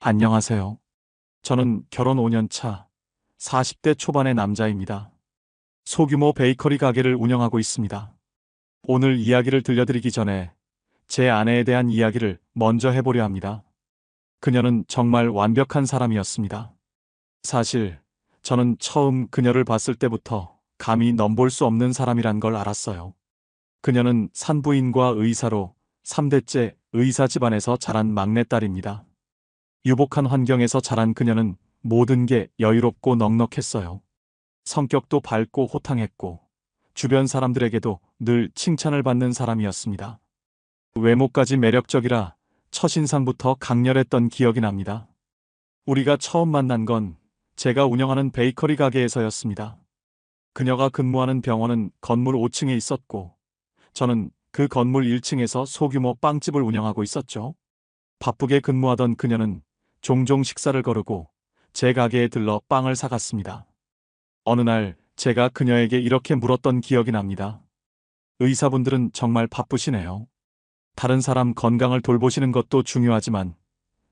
안녕하세요. 저는 결혼 5년 차 40대 초반의 남자입니다. 소규모 베이커리 가게를 운영하고 있습니다. 오늘 이야기를 들려드리기 전에 제 아내에 대한 이야기를 먼저 해보려 합니다. 그녀는 정말 완벽한 사람이었습니다. 사실 저는 처음 그녀를 봤을 때부터 감히 넘볼 수 없는 사람이란 걸 알았어요. 그녀는 산부인과 의사로 3대째 의사 집안에서 자란 막내딸입니다. 유복한 환경에서 자란 그녀는 모든 게 여유롭고 넉넉했어요. 성격도 밝고 호탕했고 주변 사람들에게도 늘 칭찬을 받는 사람이었습니다. 외모까지 매력적이라 첫인상부터 강렬했던 기억이 납니다. 우리가 처음 만난 건 제가 운영하는 베이커리 가게에서였습니다. 그녀가 근무하는 병원은 건물 5층에 있었고 저는 그 건물 1층에서 소규모 빵집을 운영하고 있었죠. 바쁘게 근무하던 그녀는 종종 식사를 거르고 제 가게에 들러 빵을 사갔습니다. 어느 날 제가 그녀에게 이렇게 물었던 기억이 납니다. 의사분들은 정말 바쁘시네요. 다른 사람 건강을 돌보시는 것도 중요하지만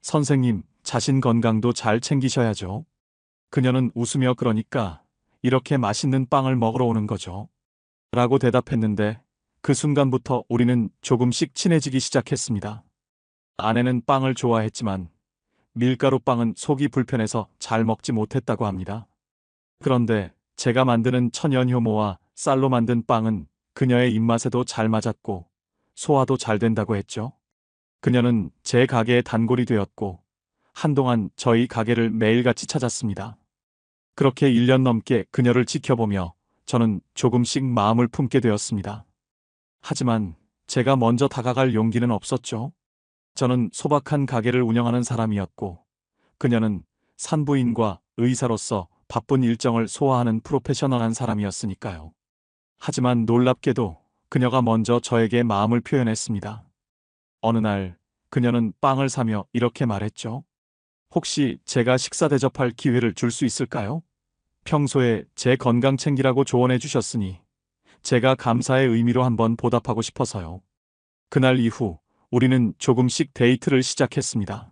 선생님 자신 건강도 잘 챙기셔야죠. 그녀는 웃으며 그러니까 이렇게 맛있는 빵을 먹으러 오는 거죠. 라고 대답했는데 그 순간부터 우리는 조금씩 친해지기 시작했습니다. 아내는 빵을 좋아했지만 밀가루 빵은 속이 불편해서 잘 먹지 못했다고 합니다. 그런데 제가 만드는 천연효모와 쌀로 만든 빵은 그녀의 입맛에도 잘 맞았고 소화도 잘 된다고 했죠. 그녀는 제 가게의 단골이 되었고 한동안 저희 가게를 매일같이 찾았습니다. 그렇게 1년 넘게 그녀를 지켜보며 저는 조금씩 마음을 품게 되었습니다. 하지만 제가 먼저 다가갈 용기는 없었죠. 저는 소박한 가게를 운영하는 사람이었고 그녀는 산부인과 의사로서 바쁜 일정을 소화하는 프로페셔널한 사람이었으니까요. 하지만 놀랍게도 그녀가 먼저 저에게 마음을 표현했습니다. 어느 날 그녀는 빵을 사며 이렇게 말했죠. 혹시 제가 식사 대접할 기회를 줄 수 있을까요? 평소에 제 건강 챙기라고 조언해 주셨으니 제가 감사의 의미로 한번 보답하고 싶어서요. 그날 이후 우리는 조금씩 데이트를 시작했습니다.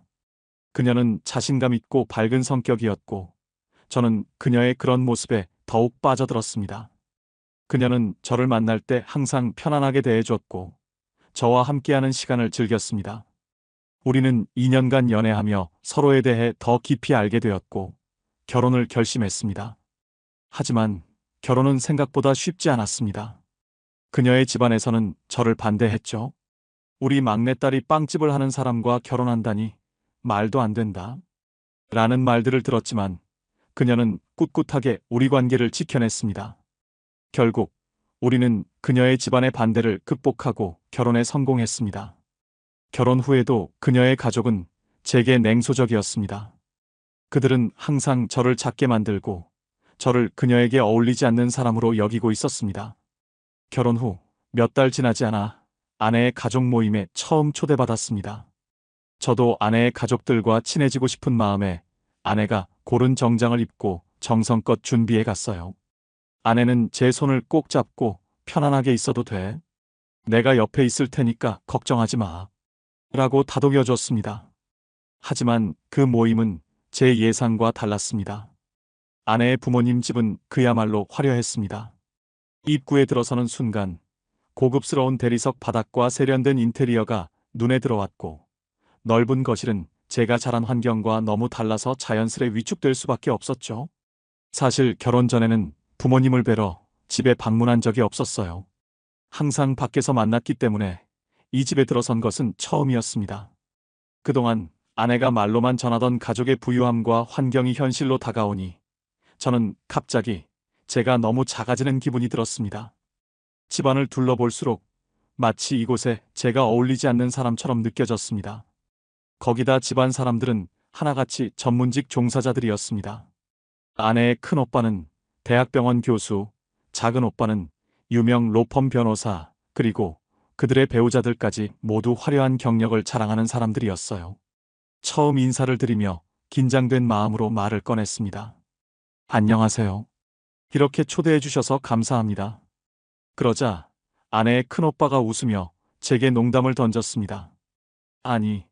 그녀는 자신감 있고 밝은 성격이었고 저는 그녀의 그런 모습에 더욱 빠져들었습니다. 그녀는 저를 만날 때 항상 편안하게 대해줬고 저와 함께하는 시간을 즐겼습니다. 우리는 2년간 연애하며 서로에 대해 더 깊이 알게 되었고 결혼을 결심했습니다. 하지만 결혼은 생각보다 쉽지 않았습니다. 그녀의 집안에서는 저를 반대했죠. 우리 막내딸이 빵집을 하는 사람과 결혼한다니 말도 안 된다. 라는 말들을 들었지만 그녀는 꿋꿋하게 우리 관계를 지켜냈습니다. 결국 우리는 그녀의 집안의 반대를 극복하고 결혼에 성공했습니다. 결혼 후에도 그녀의 가족은 제게 냉소적이었습니다. 그들은 항상 저를 작게 만들고 저를 그녀에게 어울리지 않는 사람으로 여기고 있었습니다. 결혼 후 몇 달 지나지 않아 아내의 가족 모임에 처음 초대받았습니다. 저도 아내의 가족들과 친해지고 싶은 마음에 아내가 고른 정장을 입고 정성껏 준비해 갔어요. 아내는 제 손을 꼭 잡고 편안하게 있어도 돼. 내가 옆에 있을 테니까 걱정하지 마. 라고 다독여 줬습니다. 하지만 그 모임은 제 예상과 달랐습니다. 아내의 부모님 집은 그야말로 화려했습니다. 입구에 들어서는 순간 고급스러운 대리석 바닥과 세련된 인테리어가 눈에 들어왔고 넓은 거실은 제가 자란 환경과 너무 달라서 자연스레 위축될 수밖에 없었죠. 사실 결혼 전에는 부모님을 뵈러 집에 방문한 적이 없었어요. 항상 밖에서 만났기 때문에 이 집에 들어선 것은 처음이었습니다. 그동안 아내가 말로만 전하던 가족의 부유함과 환경이 현실로 다가오니 저는 갑자기 제가 너무 작아지는 기분이 들었습니다. 집안을 둘러볼수록 마치 이곳에 제가 어울리지 않는 사람처럼 느껴졌습니다. 거기다 집안 사람들은 하나같이 전문직 종사자들이었습니다. 아내의 큰 오빠는 대학병원 교수, 작은 오빠는 유명 로펌 변호사, 그리고 그들의 배우자들까지 모두 화려한 경력을 자랑하는 사람들이었어요. 처음 인사를 드리며 긴장된 마음으로 말을 꺼냈습니다. 안녕하세요. 이렇게 초대해 주셔서 감사합니다. 그러자 아내의 큰오빠가 웃으며 제게 농담을 던졌습니다. 아니,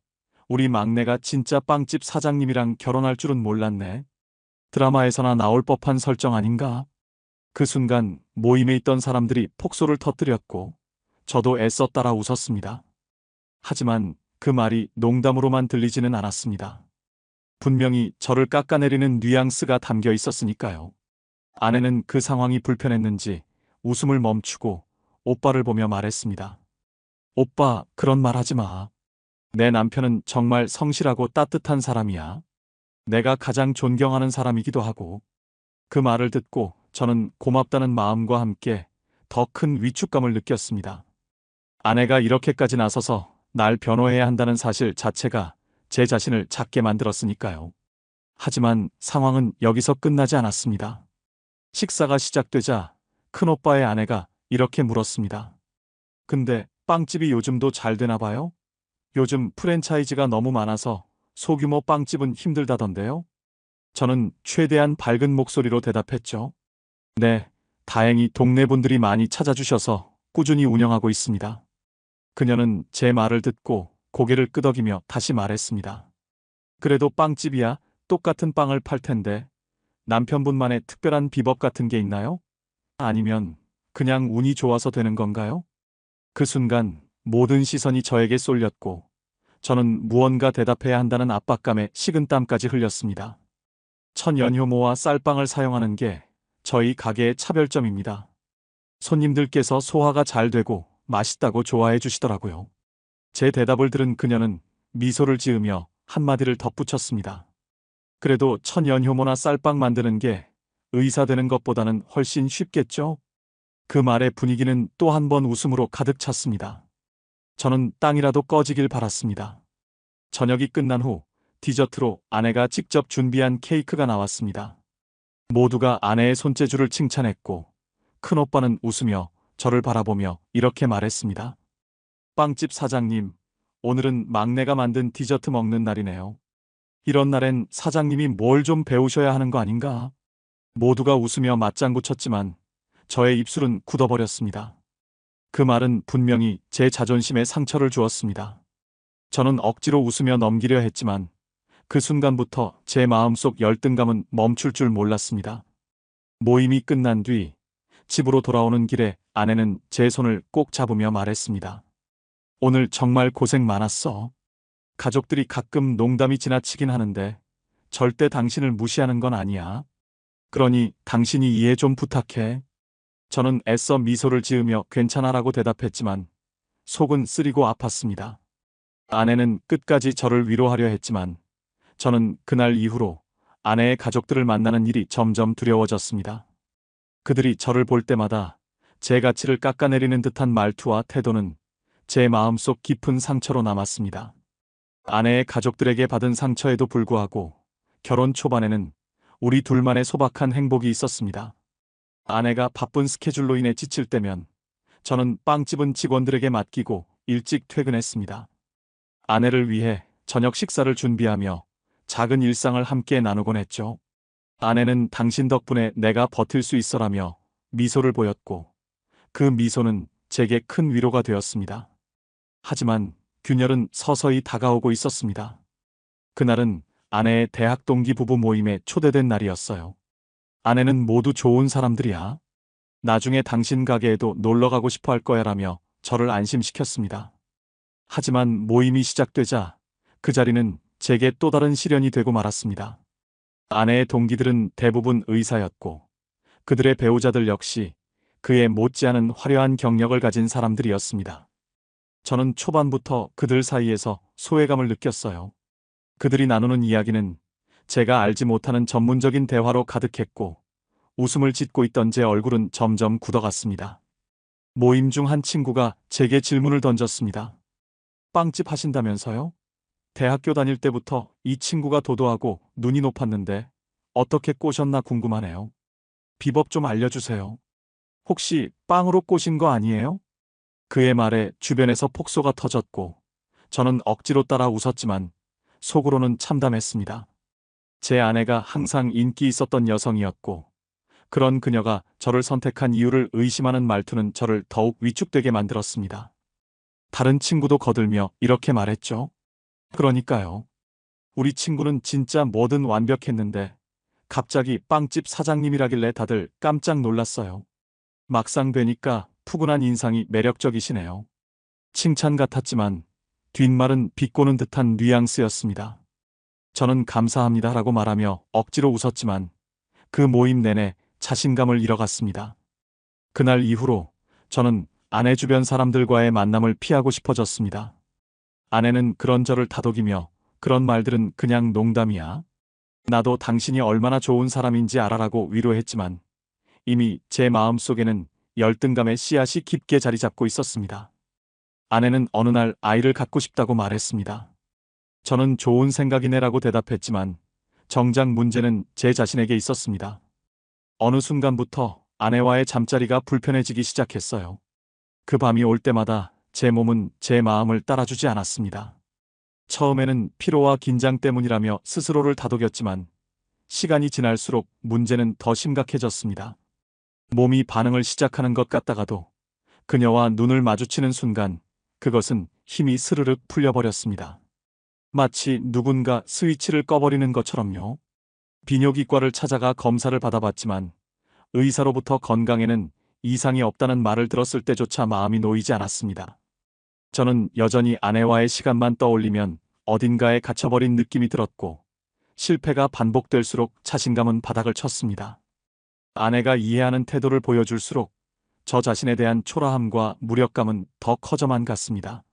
우리 막내가 진짜 빵집 사장님이랑 결혼할 줄은 몰랐네. 드라마에서나 나올 법한 설정 아닌가? 그 순간 모임에 있던 사람들이 폭소를 터뜨렸고 저도 애써 따라 웃었습니다. 하지만 그 말이 농담으로만 들리지는 않았습니다. 분명히 저를 깎아내리는 뉘앙스가 담겨 있었으니까요. 아내는 그 상황이 불편했는지 웃음을 멈추고 오빠를 보며 말했습니다. 오빠, 그런 말 하지 마. 내 남편은 정말 성실하고 따뜻한 사람이야. 내가 가장 존경하는 사람이기도 하고. 그 말을 듣고 저는 고맙다는 마음과 함께 더 큰 위축감을 느꼈습니다. 아내가 이렇게까지 나서서 날 변호해야 한다는 사실 자체가 제 자신을 작게 만들었으니까요. 하지만 상황은 여기서 끝나지 않았습니다. 식사가 시작되자 큰오빠의 아내가 이렇게 물었습니다. 근데 빵집이 요즘도 잘 되나 봐요? 요즘 프랜차이즈가 너무 많아서 소규모 빵집은 힘들다던데요? 저는 최대한 밝은 목소리로 대답했죠. 네, 다행히 동네 분들이 많이 찾아주셔서 꾸준히 운영하고 있습니다. 그녀는 제 말을 듣고 고개를 끄덕이며 다시 말했습니다. 그래도 빵집이야 똑같은 빵을 팔 텐데 남편분만의 특별한 비법 같은 게 있나요? 아니면 그냥 운이 좋아서 되는 건가요? 그 순간 모든 시선이 저에게 쏠렸고 저는 무언가 대답해야 한다는 압박감에 식은땀까지 흘렸습니다. 천연효모와 쌀빵을 사용하는 게 저희 가게의 차별점입니다. 손님들께서 소화가 잘 되고 맛있다고 좋아해 주시더라고요. 제 대답을 들은 그녀는 미소를 지으며 한마디를 덧붙였습니다. 그래도 천연효모나 쌀빵 만드는 게 의사 되는 것보다는 훨씬 쉽겠죠? 그 말의 분위기는 또 한 번 웃음으로 가득 찼습니다. 저는 땅이라도 꺼지길 바랐습니다. 저녁이 끝난 후 디저트로 아내가 직접 준비한 케이크가 나왔습니다. 모두가 아내의 손재주를 칭찬했고 큰오빠는 웃으며 저를 바라보며 이렇게 말했습니다. 빵집 사장님, 오늘은 막내가 만든 디저트 먹는 날이네요. 이런 날엔 사장님이 뭘 좀 배우셔야 하는 거 아닌가? 모두가 웃으며 맞장구 쳤지만 저의 입술은 굳어버렸습니다. 그 말은 분명히 제 자존심에 상처를 주었습니다. 저는 억지로 웃으며 넘기려 했지만 그 순간부터 제 마음속 열등감은 멈출 줄 몰랐습니다. 모임이 끝난 뒤 집으로 돌아오는 길에 아내는 제 손을 꼭 잡으며 말했습니다. 오늘 정말 고생 많았어. 가족들이 가끔 농담이 지나치긴 하는데 절대 당신을 무시하는 건 아니야. 그러니 당신이 이해 좀 부탁해. 저는 애써 미소를 지으며 괜찮아라고 대답했지만 속은 쓰리고 아팠습니다. 아내는 끝까지 저를 위로하려 했지만 저는 그날 이후로 아내의 가족들을 만나는 일이 점점 두려워졌습니다. 그들이 저를 볼 때마다 제 가치를 깎아내리는 듯한 말투와 태도는 제 마음속 깊은 상처로 남았습니다. 아내의 가족들에게 받은 상처에도 불구하고 결혼 초반에는 우리 둘만의 소박한 행복이 있었습니다. 아내가 바쁜 스케줄로 인해 지칠 때면 저는 빵집은 직원들에게 맡기고 일찍 퇴근했습니다. 아내를 위해 저녁 식사를 준비하며 작은 일상을 함께 나누곤 했죠. 아내는 당신 덕분에 내가 버틸 수 있어라며 미소를 보였고 그 미소는 제게 큰 위로가 되었습니다. 하지만 균열은 서서히 다가오고 있었습니다. 그날은 아내의 대학 동기 부부 모임에 초대된 날이었어요. 아내는 모두 좋은 사람들이야. 나중에 당신 가게에도 놀러 가고 싶어 할 거야라며 저를 안심시켰습니다. 하지만 모임이 시작되자 그 자리는 제게 또 다른 시련이 되고 말았습니다. 아내의 동기들은 대부분 의사였고 그들의 배우자들 역시 그에 못지않은 화려한 경력을 가진 사람들이었습니다. 저는 초반부터 그들 사이에서 소외감을 느꼈어요. 그들이 나누는 이야기는 제가 알지 못하는 전문적인 대화로 가득했고 웃음을 짓고 있던 제 얼굴은 점점 굳어갔습니다. 모임 중 한 친구가 제게 질문을 던졌습니다. 빵집 하신다면서요? 대학교 다닐 때부터 이 친구가 도도하고 눈이 높았는데 어떻게 꼬셨나 궁금하네요. 비법 좀 알려주세요. 혹시 빵으로 꼬신 거 아니에요? 그의 말에 주변에서 폭소가 터졌고 저는 억지로 따라 웃었지만 속으로는 참담했습니다. 제 아내가 항상 인기 있었던 여성이었고 그런 그녀가 저를 선택한 이유를 의심하는 말투는 저를 더욱 위축되게 만들었습니다. 다른 친구도 거들며 이렇게 말했죠. 그러니까요. 우리 친구는 진짜 뭐든 완벽했는데 갑자기 빵집 사장님이라길래 다들 깜짝 놀랐어요. 막상 뵈니까 푸근한 인상이 매력적이시네요. 칭찬 같았지만 뒷말은 비꼬는 듯한 뉘앙스였습니다. 저는 감사합니다라고 말하며 억지로 웃었지만 그 모임 내내 자신감을 잃어갔습니다. 그날 이후로 저는 아내 주변 사람들과의 만남을 피하고 싶어졌습니다. 아내는 그런 저를 다독이며 그런 말들은 그냥 농담이야. 나도 당신이 얼마나 좋은 사람인지 알아라고 위로했지만 이미 제 마음속에는 열등감의 씨앗이 깊게 자리 잡고 있었습니다. 아내는 어느 날 아이를 갖고 싶다고 말했습니다. 저는 좋은 생각이네라고 대답했지만 정작 문제는 제 자신에게 있었습니다. 어느 순간부터 아내와의 잠자리가 불편해지기 시작했어요. 그 밤이 올 때마다 제 몸은 제 마음을 따라주지 않았습니다. 처음에는 피로와 긴장 때문이라며 스스로를 다독였지만 시간이 지날수록 문제는 더 심각해졌습니다. 몸이 반응을 시작하는 것 같다가도 그녀와 눈을 마주치는 순간 그것은 힘이 스르륵 풀려버렸습니다. 마치 누군가 스위치를 꺼버리는 것처럼요. 비뇨기과를 찾아가 검사를 받아봤지만 의사로부터 건강에는 이상이 없다는 말을 들었을 때조차 마음이 놓이지 않았습니다. 저는 여전히 아내와의 시간만 떠올리면 어딘가에 갇혀버린 느낌이 들었고 실패가 반복될수록 자신감은 바닥을 쳤습니다. 아내가 이해하는 태도를 보여줄수록 저 자신에 대한 초라함과 무력감은 더 커져만 갔습니다.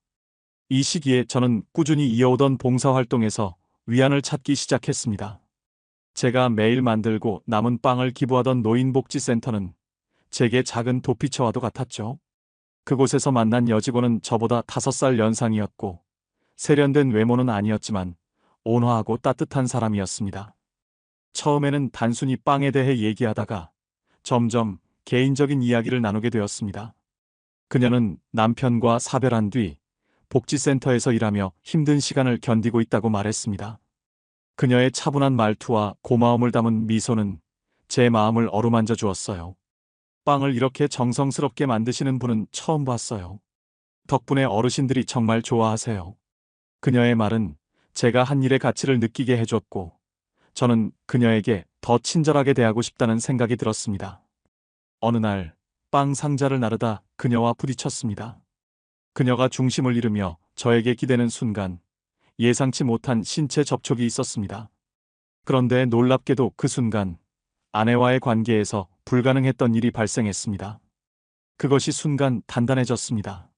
이 시기에 저는 꾸준히 이어오던 봉사활동에서 위안을 찾기 시작했습니다. 제가 매일 만들고 남은 빵을 기부하던 노인복지센터는 제게 작은 도피처와도 같았죠. 그곳에서 만난 여직원은 저보다 5살 연상이었고 세련된 외모는 아니었지만 온화하고 따뜻한 사람이었습니다. 처음에는 단순히 빵에 대해 얘기하다가 점점 개인적인 이야기를 나누게 되었습니다. 그녀는 남편과 사별한 뒤 복지센터에서 일하며 힘든 시간을 견디고 있다고 말했습니다. 그녀의 차분한 말투와 고마움을 담은 미소는 제 마음을 어루만져 주었어요. 빵을 이렇게 정성스럽게 만드시는 분은 처음 봤어요. 덕분에 어르신들이 정말 좋아하세요. 그녀의 말은 제가 한 일의 가치를 느끼게 해줬고 저는 그녀에게 더 친절하게 대하고 싶다는 생각이 들었습니다. 어느 날 빵 상자를 나르다 그녀와 부딪혔습니다. 그녀가 중심을 잃으며 저에게 기대는 순간 예상치 못한 신체 접촉이 있었습니다. 그런데 놀랍게도 그 순간 아내와의 관계에서 불가능했던 일이 발생했습니다. 그것이 순간 단단해졌습니다.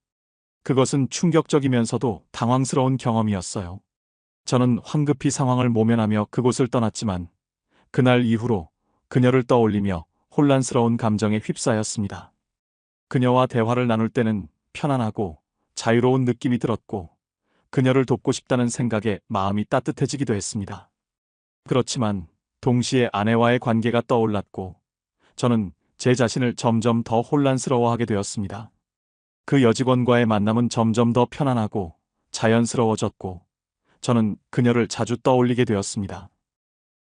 그것은 충격적이면서도 당황스러운 경험이었어요. 저는 황급히 상황을 모면하며 그곳을 떠났지만 그날 이후로 그녀를 떠올리며 혼란스러운 감정에 휩싸였습니다. 그녀와 대화를 나눌 때는 편안하고 자유로운 느낌이 들었고 그녀를 돕고 싶다는 생각에 마음이 따뜻해지기도 했습니다. 그렇지만 동시에 아내와의 관계가 떠올랐고 저는 제 자신을 점점 더 혼란스러워하게 되었습니다. 그 여직원과의 만남은 점점 더 편안하고 자연스러워졌고 저는 그녀를 자주 떠올리게 되었습니다.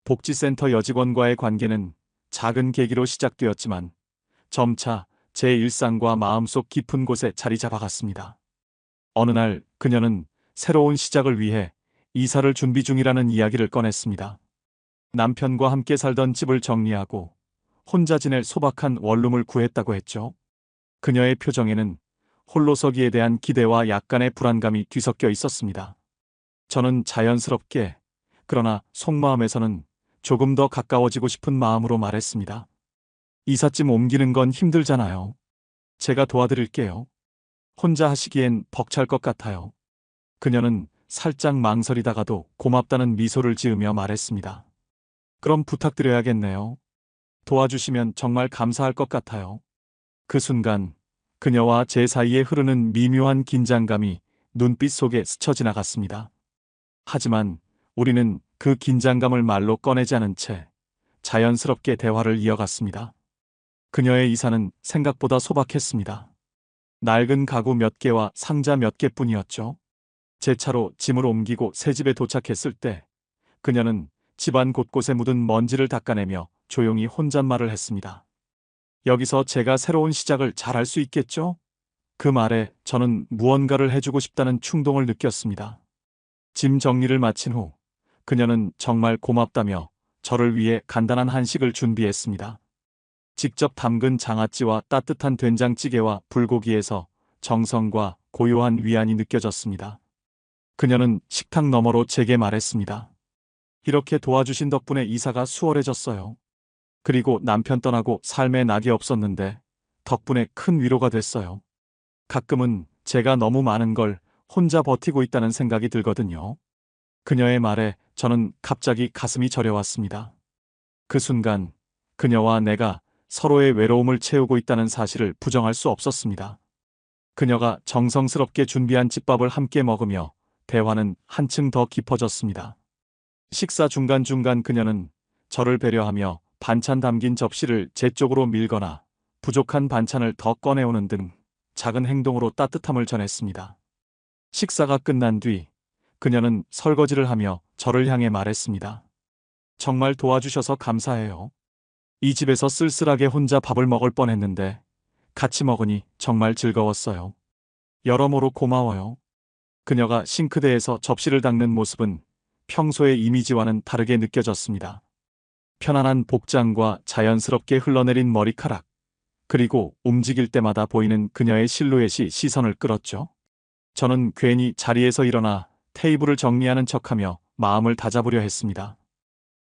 복지센터 여직원과의 관계는 작은 계기로 시작되었지만 점차 제 일상과 마음속 깊은 곳에 자리 잡아갔습니다. 어느 날 그녀는 새로운 시작을 위해 이사를 준비 중이라는 이야기를 꺼냈습니다. 남편과 함께 살던 집을 정리하고 혼자 지낼 소박한 원룸을 구했다고 했죠. 그녀의 표정에는 홀로서기에 대한 기대와 약간의 불안감이 뒤섞여 있었습니다. 저는 자연스럽게 그러나 속마음에서는 조금 더 가까워지고 싶은 마음으로 말했습니다. 이삿짐 옮기는 건 힘들잖아요. 제가 도와드릴게요. 혼자 하시기엔 벅찰 것 같아요. 그녀는 살짝 망설이다가도 고맙다는 미소를 지으며 말했습니다. 그럼 부탁드려야겠네요. 도와주시면 정말 감사할 것 같아요. 그 순간 그녀와 제 사이에 흐르는 미묘한 긴장감이 눈빛 속에 스쳐 지나갔습니다. 하지만 우리는 그 긴장감을 말로 꺼내지 않은 채 자연스럽게 대화를 이어갔습니다. 그녀의 이사는 생각보다 소박했습니다. 낡은 가구 몇 개와 상자 몇 개뿐이었죠. 제 차로 짐을 옮기고 새 집에 도착했을 때 그녀는 집안 곳곳에 묻은 먼지를 닦아내며 조용히 혼잣말을 했습니다. 여기서 제가 새로운 시작을 잘할 수 있겠죠? 그 말에 저는 무언가를 해주고 싶다는 충동을 느꼈습니다. 짐 정리를 마친 후 그녀는 정말 고맙다며 저를 위해 간단한 한식을 준비했습니다. 직접 담근 장아찌와 따뜻한 된장찌개와 불고기에서 정성과 고요한 위안이 느껴졌습니다. 그녀는 식탁 너머로 제게 말했습니다. 이렇게 도와주신 덕분에 이사가 수월해졌어요. 그리고 남편 떠나고 삶에 낙이 없었는데 덕분에 큰 위로가 됐어요. 가끔은 제가 너무 많은 걸 혼자 버티고 있다는 생각이 들거든요. 그녀의 말에 저는 갑자기 가슴이 저려왔습니다. 그 순간 그녀와 내가 서로의 외로움을 채우고 있다는 사실을 부정할 수 없었습니다. 그녀가 정성스럽게 준비한 집밥을 함께 먹으며 대화는 한층 더 깊어졌습니다. 식사 중간중간 그녀는 저를 배려하며 반찬 담긴 접시를 제 쪽으로 밀거나 부족한 반찬을 더 꺼내오는 등 작은 행동으로 따뜻함을 전했습니다. 식사가 끝난 뒤 그녀는 설거지를 하며 저를 향해 말했습니다. 정말 도와주셔서 감사해요. 이 집에서 쓸쓸하게 혼자 밥을 먹을 뻔했는데 같이 먹으니 정말 즐거웠어요. 여러모로 고마워요. 그녀가 싱크대에서 접시를 닦는 모습은 평소의 이미지와는 다르게 느껴졌습니다. 편안한 복장과 자연스럽게 흘러내린 머리카락, 그리고 움직일 때마다 보이는 그녀의 실루엣이 시선을 끌었죠. 저는 괜히 자리에서 일어나 테이블을 정리하는 척하며 마음을 다잡으려 했습니다.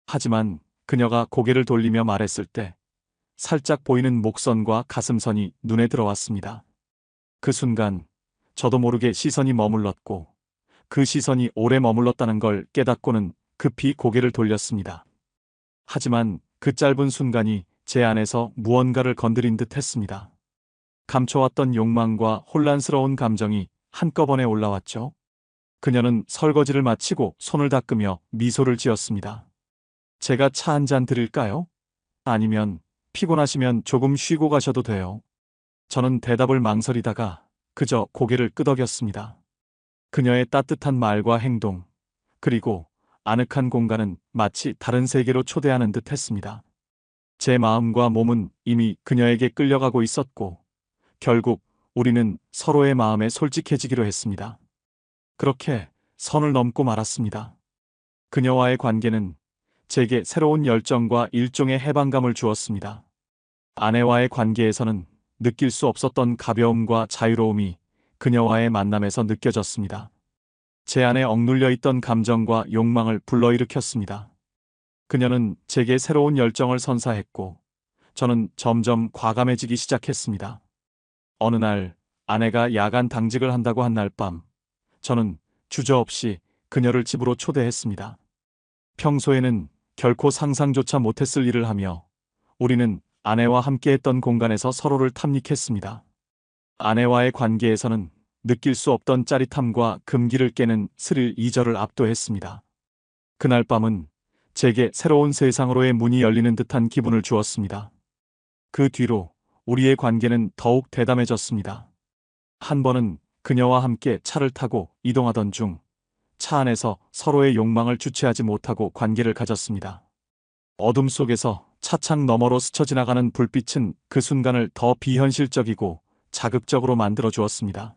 하지만 그녀가 고개를 돌리며 말했을 때 살짝 보이는 목선과 가슴선이 눈에 들어왔습니다. 그 순간 저도 모르게 시선이 머물렀고 그 시선이 오래 머물렀다는 걸 깨닫고는 급히 고개를 돌렸습니다. 하지만 그 짧은 순간이 제 안에서 무언가를 건드린 듯 했습니다. 감춰왔던 욕망과 혼란스러운 감정이 한꺼번에 올라왔죠. 그녀는 설거지를 마치고 손을 닦으며 미소를 지었습니다. 제가 차 한 잔 드릴까요? 아니면 피곤하시면 조금 쉬고 가셔도 돼요. 저는 대답을 망설이다가 그저 고개를 끄덕였습니다. 그녀의 따뜻한 말과 행동, 그리고 아늑한 공간은 마치 다른 세계로 초대하는 듯 했습니다. 제 마음과 몸은 이미 그녀에게 끌려가고 있었고, 결국 우리는 서로의 마음에 솔직해지기로 했습니다. 그렇게 선을 넘고 말았습니다. 그녀와의 관계는 제게 새로운 열정과 일종의 해방감을 주었습니다. 아내와의 관계에서는 느낄 수 없었던 가벼움과 자유로움이 그녀와의 만남에서 느껴졌습니다. 제 안에 억눌려 있던 감정과 욕망을 불러일으켰습니다. 그녀는 제게 새로운 열정을 선사했고, 저는 점점 과감해지기 시작했습니다. 어느 날 아내가 야간 당직을 한다고 한 날 밤, 저는 주저없이 그녀를 집으로 초대했습니다. 평소에는 결코 상상조차 못했을 일을 하며 우리는 아내와 함께했던 공간에서 서로를 탐닉했습니다. 아내와의 관계에서는 느낄 수 없던 짜릿함과 금기를 깨는 스릴 2절을 압도했습니다. 그날 밤은 제게 새로운 세상으로의 문이 열리는 듯한 기분을 주었습니다. 그 뒤로 우리의 관계는 더욱 대담해졌습니다. 한 번은 그녀와 함께 차를 타고 이동하던 중 차 안에서 서로의 욕망을 주체하지 못하고 관계를 가졌습니다. 어둠 속에서 차창 너머로 스쳐 지나가는 불빛은 그 순간을 더 비현실적이고 자극적으로 만들어 주었습니다.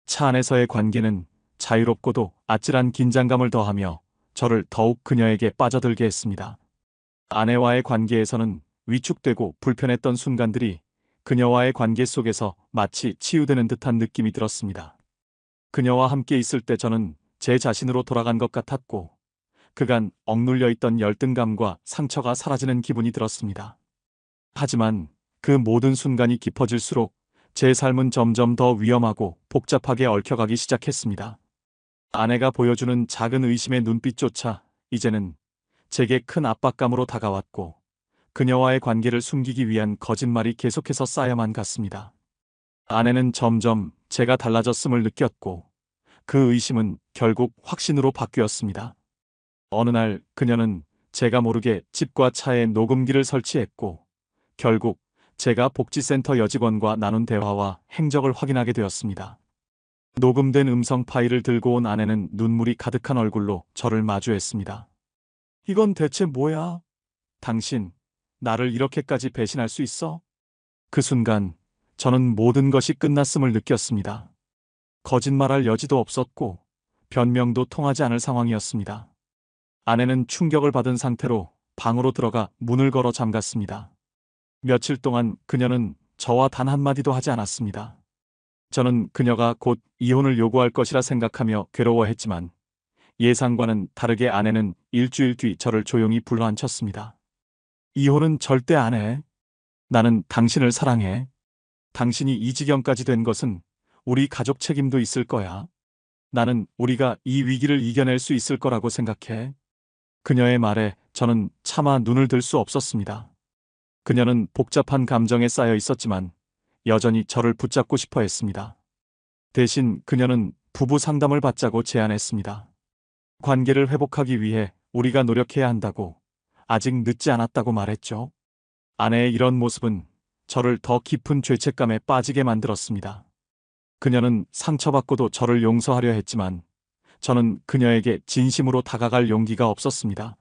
차 안에서의 관계는 자유롭고도 아찔한 긴장감을 더하며 저를 더욱 그녀에게 빠져들게 했습니다. 아내와의 관계에서는 위축되고 불편했던 순간들이 그녀와의 관계 속에서 마치 치유되는 듯한 느낌이 들었습니다. 그녀와 함께 있을 때 저는 제 자신으로 돌아간 것 같았고, 그간 억눌려 있던 열등감과 상처가 사라지는 기분이 들었습니다. 하지만 그 모든 순간이 깊어질수록 제 삶은 점점 더 위험하고 복잡하게 얽혀가기 시작했습니다. 아내가 보여주는 작은 의심의 눈빛조차 이제는 제게 큰 압박감으로 다가왔고, 그녀와의 관계를 숨기기 위한 거짓말이 계속해서 쌓여만 갔습니다. 아내는 점점 제가 달라졌음을 느꼈고, 그 의심은 결국 확신으로 바뀌었습니다. 어느 날 그녀는 제가 모르게 집과 차에 녹음기를 설치했고, 결국 제가 복지센터 여직원과 나눈 대화와 행적을 확인하게 되었습니다. 녹음된 음성 파일을 들고 온 아내는 눈물이 가득한 얼굴로 저를 마주했습니다. 이건 대체 뭐야? 당신, 나를 이렇게까지 배신할 수 있어? 그 순간 저는 모든 것이 끝났음을 느꼈습니다. 거짓말할 여지도 없었고 변명도 통하지 않을 상황이었습니다. 아내는 충격을 받은 상태로 방으로 들어가 문을 걸어 잠갔습니다. 며칠 동안 그녀는 저와 단 한마디도 하지 않았습니다. 저는 그녀가 곧 이혼을 요구할 것이라 생각하며 괴로워했지만 예상과는 다르게 아내는 일주일 뒤 저를 조용히 불러앉혔습니다. 이혼은 절대 안 해. 나는 당신을 사랑해. 당신이 이 지경까지 된 것은 우리 가족 책임도 있을 거야. 나는 우리가 이 위기를 이겨낼 수 있을 거라고 생각해. 그녀의 말에 저는 차마 눈을 들 수 없었습니다. 그녀는 복잡한 감정에 쌓여 있었지만 여전히 저를 붙잡고 싶어 했습니다. 대신 그녀는 부부 상담을 받자고 제안했습니다. 관계를 회복하기 위해 우리가 노력해야 한다고, 아직 늦지 않았다고 말했죠. 아내의 이런 모습은 저를 더 깊은 죄책감에 빠지게 만들었습니다. 그녀는 상처받고도 저를 용서하려 했지만 저는 그녀에게 진심으로 다가갈 용기가 없었습니다.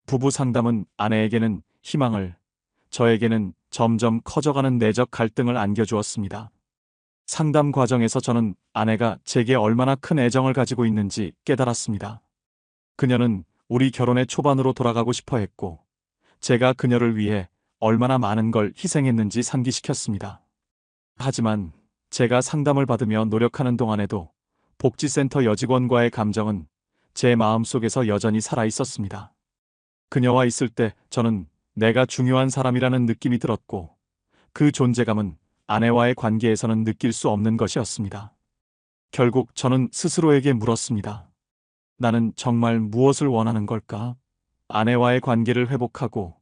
부부 상담은 아내에게는 희망을, 저에게는 점점 커져가는 내적 갈등을 안겨주었습니다. 상담 과정에서 저는 아내가 제게 얼마나 큰 애정을 가지고 있는지 깨달았습니다. 그녀는 우리 결혼의 초반으로 돌아가고 싶어 했고, 제가 그녀를 위해 얼마나 많은 걸 희생했는지 상기시켰습니다. 하지만 제가 상담을 받으며 노력하는 동안에도 복지센터 여직원과의 감정은 제 마음속에서 여전히 살아 있었습니다. 그녀와 있을 때 저는 내가 중요한 사람이라는 느낌이 들었고, 그 존재감은 아내와의 관계에서는 느낄 수 없는 것이었습니다. 결국 저는 스스로에게 물었습니다. 나는 정말 무엇을 원하는 걸까? 아내와의 관계를 회복하고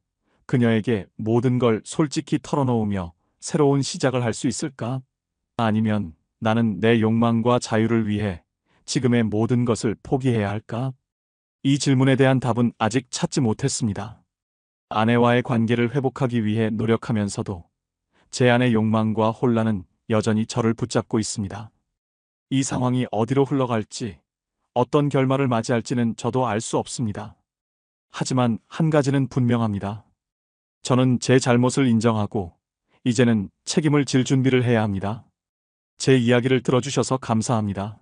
그녀에게 모든 걸 솔직히 털어놓으며 새로운 시작을 할 수 있을까? 아니면 나는 내 욕망과 자유를 위해 지금의 모든 것을 포기해야 할까? 이 질문에 대한 답은 아직 찾지 못했습니다. 아내와의 관계를 회복하기 위해 노력하면서도 제 안의 욕망과 혼란은 여전히 저를 붙잡고 있습니다. 이 상황이 어디로 흘러갈지, 어떤 결말을 맞이할지는 저도 알 수 없습니다. 하지만 한 가지는 분명합니다. 저는 제 잘못을 인정하고 이제는 책임을 질 준비를 해야 합니다. 제 이야기를 들어주셔서 감사합니다.